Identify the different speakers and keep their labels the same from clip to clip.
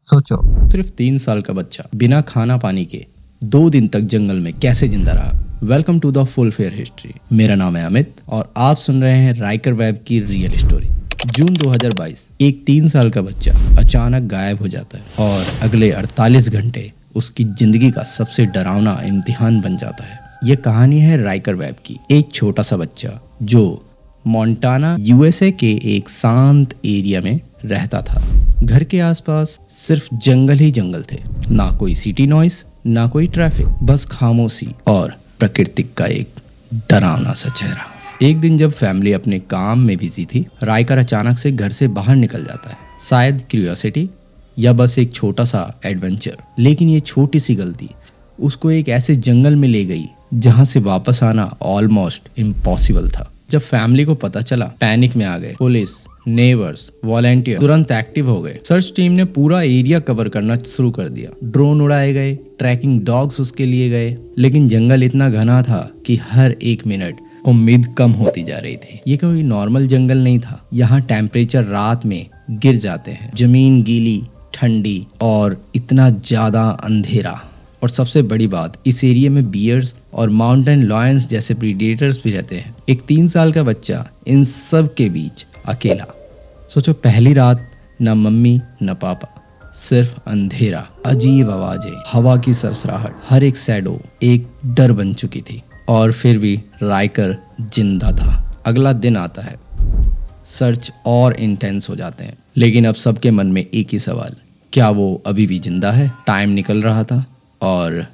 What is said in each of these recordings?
Speaker 1: सोचो,
Speaker 2: सिर्फ 3 साल का बच्चा बिना खाना पानी के 2 दिन तक जंगल में कैसे जिंदा रहा। Welcome to the full fair history. मेरा नाम है अमित और आप सुन रहे हैं राइकर वेब की रियल स्टोरी। जून 2022, एक 3 साल का बच्चा अचानक गायब हो जाता है और अगले 48 घंटे उसकी जिंदगी का सबसे डरावना इम्तिहान बन जाता है। ये कहानी है राइकर वेब की, एक छोटा सा बच्चा जो मोंटाना यूएसए के एक शांत एरिया में रहता था। घर के आसपास सिर्फ जंगल ही जंगल थे, ना कोई सिटी नॉइस, ना कोई ट्रैफिक, बस खामोशी और प्रकृति का एक डरावना सा चेहरा। एक दिन जब फैमिली अपने काम में बिजी थी, राइकर अचानक से घर से बाहर निकल जाता है। शायद क्यूरियोसिटी या बस एक छोटा सा एडवेंचर, लेकिन ये छोटी सी गलती उसको एक ऐसे जंगल में ले गई जहां से वापस आना ऑलमोस्ट इम्पॉसिबल था। जब फैमिली को पता चला, पैनिक में आ गए। पुलिस, नेबर्स, वॉलंटियर तुरंत एक्टिव हो गए। सर्च टीम ने पूरा एरिया कवर करना शुरू कर दिया। ड्रोन उड़ाए गए, ट्रैकिंग डॉग्स उसके लिए गए, लेकिन जंगल इतना घना था कि हर एक मिनट उम्मीद कम होती जा रही थी। ये कोई नॉर्मल जंगल नहीं था। यहाँ टेम्परेचर रात में गिर जाते हैं, जमीन गीली, ठंडी और इतना ज्यादा अंधेरा। और सबसे बड़ी बात, इस एरिया में बियर्स और माउंटेन लॉयंस जैसे प्रीडेटर्स भी रहते हैं। एक 3 साल का बच्चा इन सब के बीच अकेला। सोचो, पहली रात, न मम्मी न पापा, सिर्फ अंधेरा, अजीब आवाजें, हवा की सरसराहट, हर एक शैडो एक डर बन चुकी थी। और फिर भी राइकर जिंदा था। अगला दिन आता है, सर्च और इंटेंस हो जाते हैं, लेकिन अब सबके मन में एक ही सवाल, क्या वो अभी भी जिंदा है? टाइम निकल रहा था और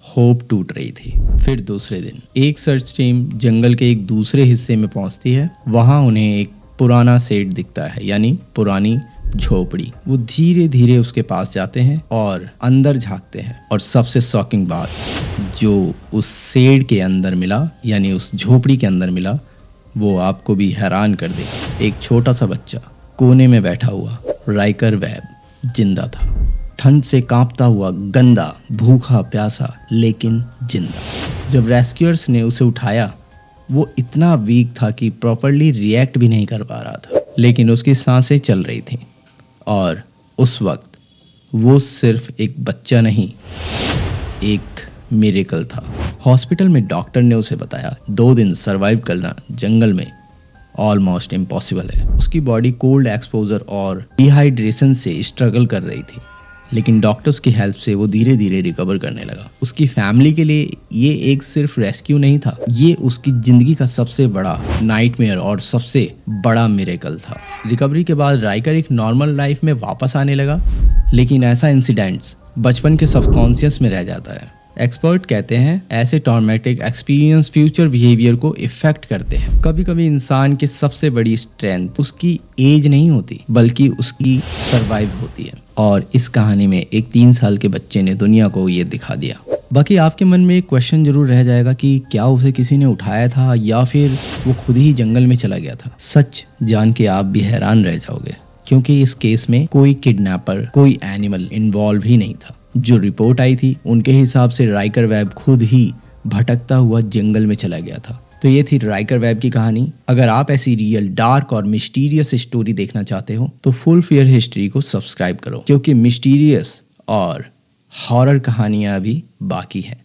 Speaker 2: होप टूट रही थी। फिर दूसरे दिन एक सर्च टीम जंगल के एक दूसरे हिस्से में पहुंचती है। वहां उन्हें एक पुराना सेट दिखता है, यानी पुरानी झोपड़ी। वो धीरे धीरे उसके पास जाते हैं और अंदर झांकते हैं। और सबसे शॉकिंग बात जो उस शेड के अंदर मिला, यानी उस झोपड़ी के अंदर मिला, वो आपको भी हैरान कर देगा। एक छोटा सा बच्चा कोने में बैठा हुआ, राइकर वेब जिंदा था। ठंड से कांपता हुआ, गंदा, भूखा प्यासा, लेकिन जिंदा। जब रेस्क्यूअर्स ने उसे उठाया, वो इतना वीक था कि प्रॉपर्ली रिएक्ट भी नहीं कर पा रहा था, लेकिन उसकी सांसें चल रही थीं। और उस वक्त वो सिर्फ एक बच्चा नहीं, एक मिरेकल था। हॉस्पिटल में डॉक्टर ने उसे बताया, 2 दिन सरवाइव करना जंगल में ऑलमोस्ट इम्पॉसिबल है। उसकी बॉडी कोल्ड एक्सपोजर और डिहाइड्रेशन से स्ट्रगल कर रही थी, लेकिन डॉक्टर्स की हेल्प से वो धीरे धीरे रिकवर करने लगा। उसकी फैमिली के लिए ये एक सिर्फ रेस्क्यू नहीं था, ये उसकी जिंदगी का सबसे बड़ा नाइटमेयर और सबसे बड़ा मिरेकल था। रिकवरी के बाद राइकर एक नॉर्मल लाइफ में वापस आने लगा, लेकिन ऐसा इंसिडेंट्स बचपन के सबकॉन्शियस में रह जाता है। एक्सपर्ट कहते हैं ऐसे ट्रॉमेटिक एक्सपीरियंस फ्यूचर बिहेवियर को इफेक्ट करते हैं। कभी कभी इंसान की सबसे बड़ी स्ट्रेंथ उसकी एज नहीं होती, बल्कि उसकी सर्वाइव होती है। और इस कहानी में एक 3 साल के बच्चे ने दुनिया को ये दिखा दिया। बाकी आपके मन में एक क्वेश्चन जरूर रह जाएगा कि क्या उसे किसी ने उठाया था या फिर वो खुद ही जंगल में चला गया था। सच जान के आप भी हैरान रह जाओगे, क्योंकि इस केस में कोई किडनैपर, कोई एनिमल इन्वॉल्व ही नहीं था। जो रिपोर्ट आई थी उनके हिसाब से राइकर वेब खुद ही भटकता हुआ जंगल में चला गया था। तो ये थी राइकर वेब की कहानी। अगर आप ऐसी रियल, डार्क और मिस्टीरियस स्टोरी देखना चाहते हो तो फुल फेयर हिस्ट्री को सब्सक्राइब करो, क्योंकि मिस्टीरियस और हॉरर कहानियां अभी बाकी हैं।